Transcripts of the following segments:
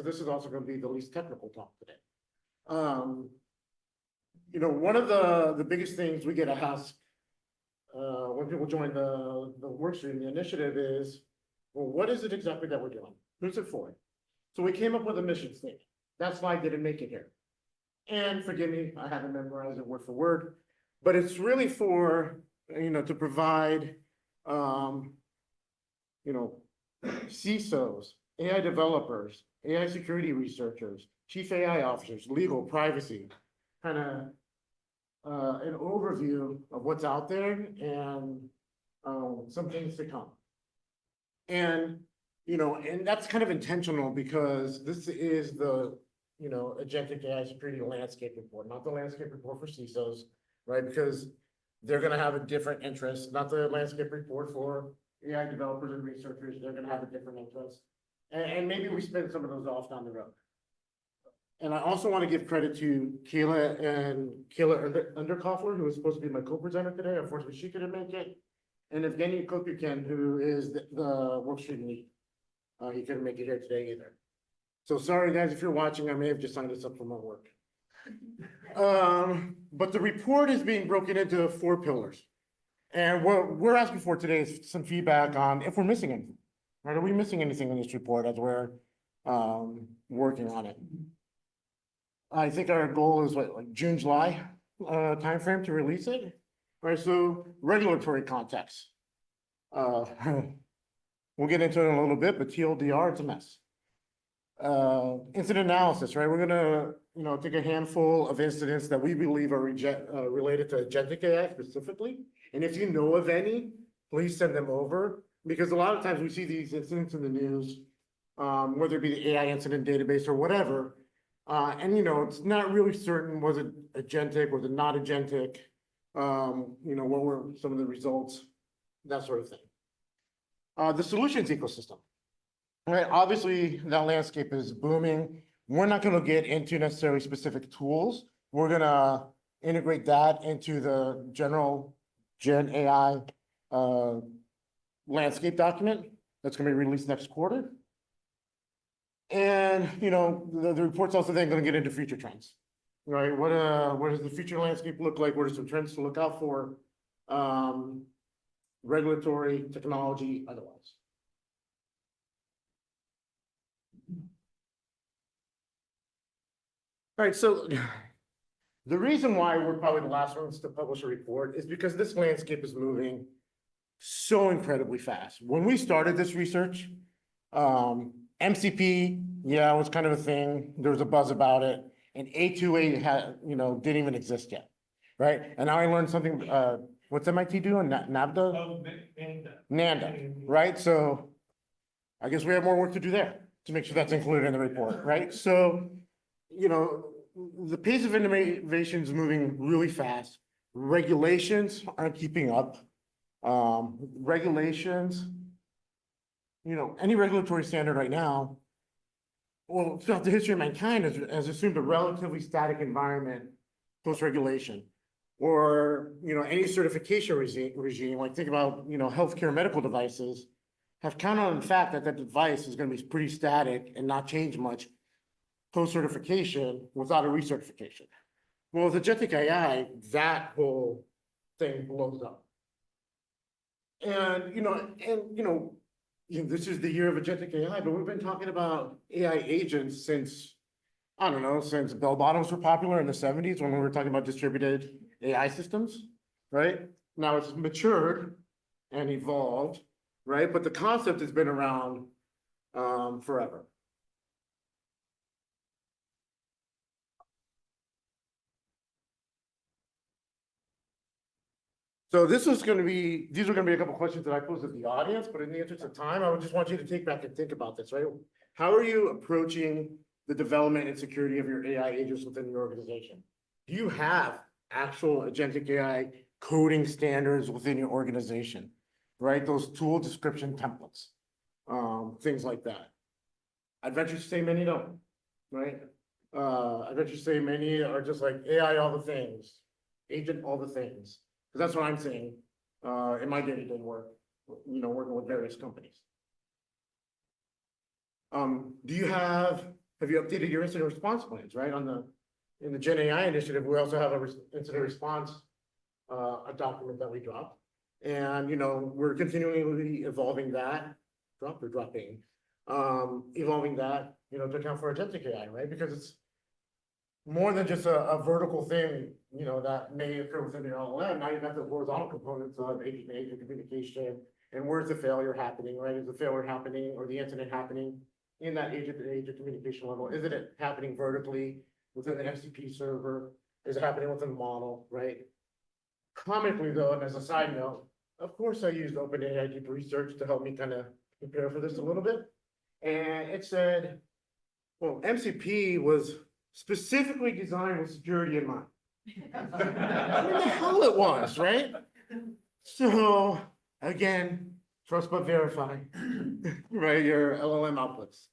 this is also going to be the least technical talk today. One of the biggest things we get asked when people join the work stream, the initiative is, well, what is it exactly that we're doing? Who's it for? So we came up with a mission statement. That slide didn't make it here. And forgive me, I haven't memorized it word for word, but it's really for, to provide, CISOs, AI developers, AI security researchers, chief AI officers, legal, privacy, kind of an overview of what's out there and some things to come. And, and that's kind of intentional because this is the, Agentic AI security landscape report, not the landscape report for CISOs, right? Because they're going to have a different interest, not the landscape report for AI developers and researchers. They're going to have a different interest. And maybe we spin some of those off down the road. And I also want to give credit to Kayla Underkoffler, who was supposed to be my co-presenter today. Unfortunately, she couldn't make it. And Evgeny Kopikin, who is the workstream lead. He couldn't make it here today either. So sorry, guys, if you're watching, I may have just signed this up for my work. But the report is being broken into 4 pillars. And what we're asking for today is some feedback on if we're missing anything. Right? Are we missing anything in this report as we're working on it? I think our goal is like June, July timeframe to release it. All right, so regulatory context. We'll get into it in a little bit, but TLDR, it's a mess. Incident analysis, right? We're gonna, take a handful of incidents that we believe are related to agentic AI specifically. And if you know of any, please send them over, because a lot of times we see these incidents in the news, whether it be the AI incident database or whatever. And it's not really certain, was it agentic, was it not agentic? What were some of the results, that sort of thing. The solutions ecosystem, right? Obviously, that landscape is booming. We're not going to get into necessarily specific tools. We're going to integrate that into the general Gen AI landscape document that's going to be released next quarter. And, the report's also then going to get into future trends, right? What does the future landscape look like? What are some trends to look out for? Regulatory, technology, otherwise. All right, so the reason why we're probably the last ones to publish a report is because this landscape is moving so incredibly fast. When we started this research, MCP, yeah, it was kind of a thing. There was a buzz about it, and A2A had, didn't even exist yet, right? And now I learned something. What's MIT doing? NAVDA? Oh, NANDA, right? So I guess we have more work to do there to make sure that's included in the report, right? So, the pace of innovation is moving really fast. Regulations aren't keeping up. Regulations, any regulatory standard right now, well, throughout the history of mankind has assumed a relatively static environment post-regulation. Or, any certification regime, like think about, healthcare medical devices, have counted on the fact that that device is going to be pretty static and not change much post-certification without a recertification. Well, with agentic AI, that whole thing blows up. And, this is the year of agentic AI, but we've been talking about AI agents since, I don't know, since bell bottoms were popular in the 70s when we were talking about distributed AI systems, right? Now it's matured and evolved, right? But the concept has been around forever. So these are going to be a couple questions that I posed to the audience, but in the interest of time, I would just want you to take back and think about this, right? How are you approaching the development and security of your AI agents within your organization? Do you have actual agentic AI coding standards within your organization, right? Those tool description templates, things like that. I'd venture to say many don't, right? I'd venture to say many are just like AI all the things, agent all the things. Because that's what I'm saying in my day-to-day work, working with various companies. Do you have have you updated your incident response plans, right? In the Gen AI initiative, we also have a incident response, a document that we dropped. And, we're continually evolving that, evolving that, to account for agentic AI, right? Because it's more than just a vertical thing, that may occur within the LLM. Now you've got the horizontal components of agent-to-agent communication, and where's the failure happening, right? Is the failure happening or the incident happening in that agent-to-agent communication level? Isn't it happening vertically within the MCP server? Is it happening within the model, right? Comically though, and as a side note, of course I used OpenAI deep research to help me kind of prepare for this a little bit. And it said, well, MCP was specifically designed with security in mind. What the hell it was, right? So again, trust but verify, right? Your LLM outputs.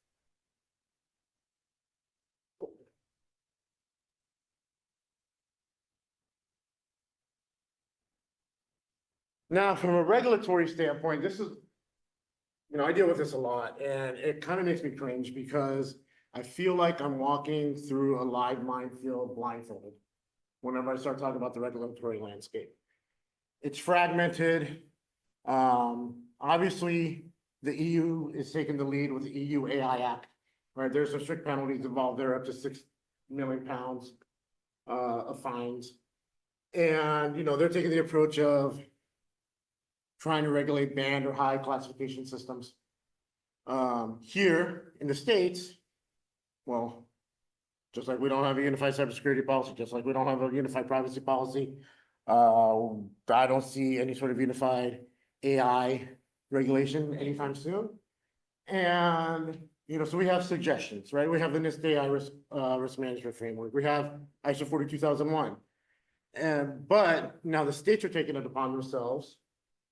Now, from a regulatory standpoint, this is, I deal with this a lot, and it kind of makes me cringe because I feel like I'm walking through a live minefield blindfolded whenever I start talking about the regulatory landscape. It's fragmented. Obviously, the EU is taking the lead with the EU AI Act, right? There's some strict penalties involved there, up to £6 million of fines. And, they're taking the approach of trying to regulate banned or high classification systems. Here in the States, well, just like we don't have a unified cybersecurity policy, just like we don't have a unified privacy policy, I don't see any sort of unified AI regulation anytime soon. And, so we have suggestions, right? We have the NIST AI risk management framework. We have ISO 42001. But now the states are taking it upon themselves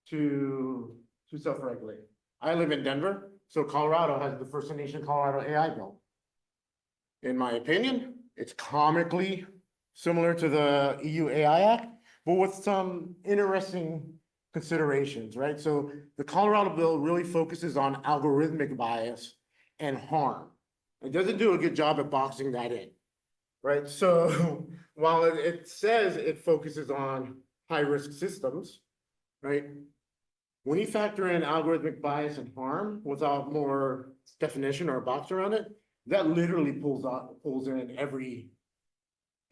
to self-regulate. I live in Denver, so Colorado has the first in nation Colorado AI bill. In my opinion, it's comically similar to the EU AI Act, but with some interesting considerations, right? So the Colorado bill really focuses on algorithmic bias and harm. It doesn't do a good job at boxing that in, right? So while it says it focuses on high-risk systems, right? When you factor in algorithmic bias and harm without more definition or a box around it, that literally pulls in every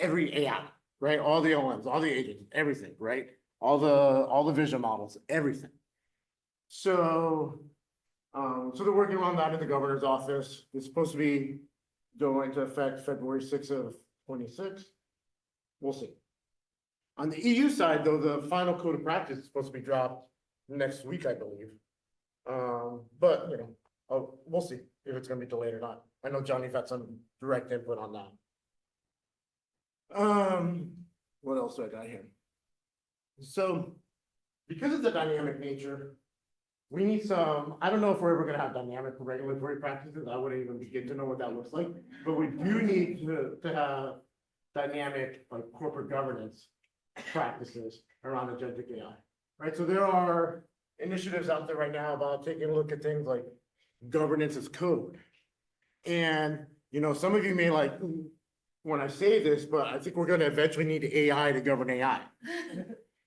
AI, right? All the LMs, all the agents, everything, right? All the vision models, everything. So, so they're working on that in the governor's office. It's supposed to be going into effect February 6th of 26. We'll see. On the EU side, though, the final code of practice is supposed to be dropped next week, I believe. But we'll see if it's going to be delayed or not. I know Johnny's had some direct input on that. What else do I got here? So, because of the dynamic nature, we need some. I don't know if we're ever going to have dynamic regulatory practices. I wouldn't even begin to know what that looks like. But we do need to have dynamic corporate governance practices around agentic AI. Right, so there are initiatives out there right now about taking a look at things like governance as code. And, some of you may like when I say this, but I think we're going to eventually need AI to govern AI.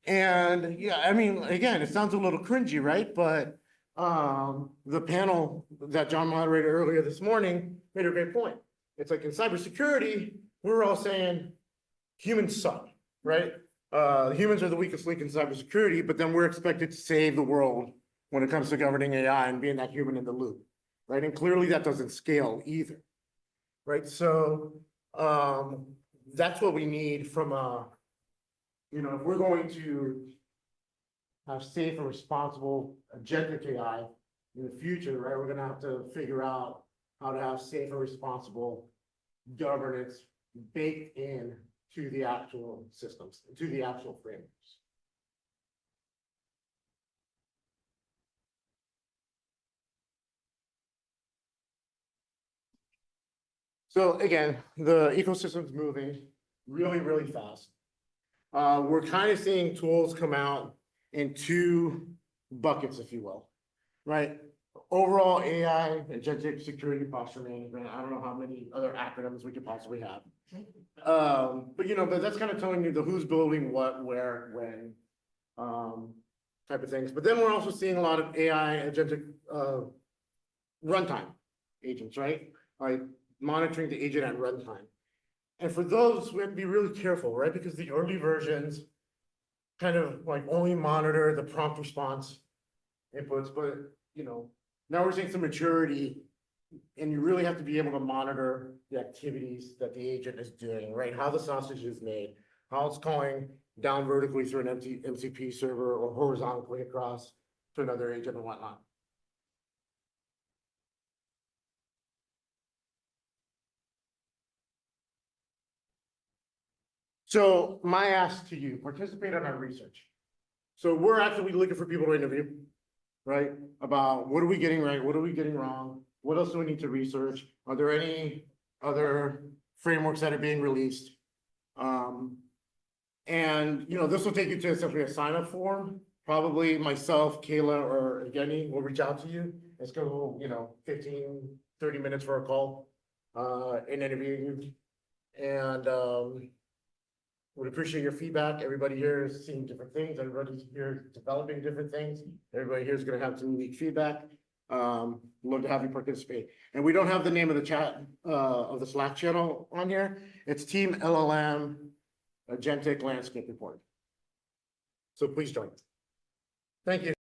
And yeah, I mean, again, it sounds a little cringy, right? But the panel that John moderated earlier this morning made a great point. It's like in cybersecurity, we're all saying humans suck, right? Humans are the weakest link in cybersecurity, but then we're expected to save the world when it comes to governing AI and being that human in the loop, right? And clearly that doesn't scale either, right? So that's what we need from if we're going to have safe and responsible agentic AI in the future, right? We're gonna have to figure out how to have safe and responsible governance baked in to the actual systems, to the actual frameworks. So again, the ecosystem's moving really, really fast. We're kind of seeing tools come out in two buckets, if you will, right? overall AI, agentic security posture management. I don't know how many other acronyms we could possibly have. But you know, but that's kind of telling you the who's building what, where, when, type of things. But then we're also seeing a lot of AI agentic, runtime agents, right? Like monitoring the agent at runtime. And for those, we have to be really careful, right? Because the early versions kind of like only monitor the prompt response inputs, but you know, now we're seeing some maturity and you really have to be able to monitor the activities that the agent is doing, right? How the sausage is made, how it's calling down vertically through an MCP server or horizontally across to another agent and whatnot. So my ask to you, participate in our research. So we're actively looking for people to interview, right? About what are we getting right? What are we getting wrong? What else do we need to research? Are there any other frameworks that are being released? And you know, this will take you to essentially a sign up form. Probably myself, Kayla, or Evgeny will reach out to you. It's gonna go, you know, 15, 30 minutes for a call, and interview you. And would appreciate your feedback. Everybody here is seeing different things. Everybody here is developing different things. Everybody here is gonna have some unique feedback. Love to have you participate. And we don't have the name of the chat, of the Slack channel on here. It's Team LLM Agentic Landscape Report. So please join. Thank you.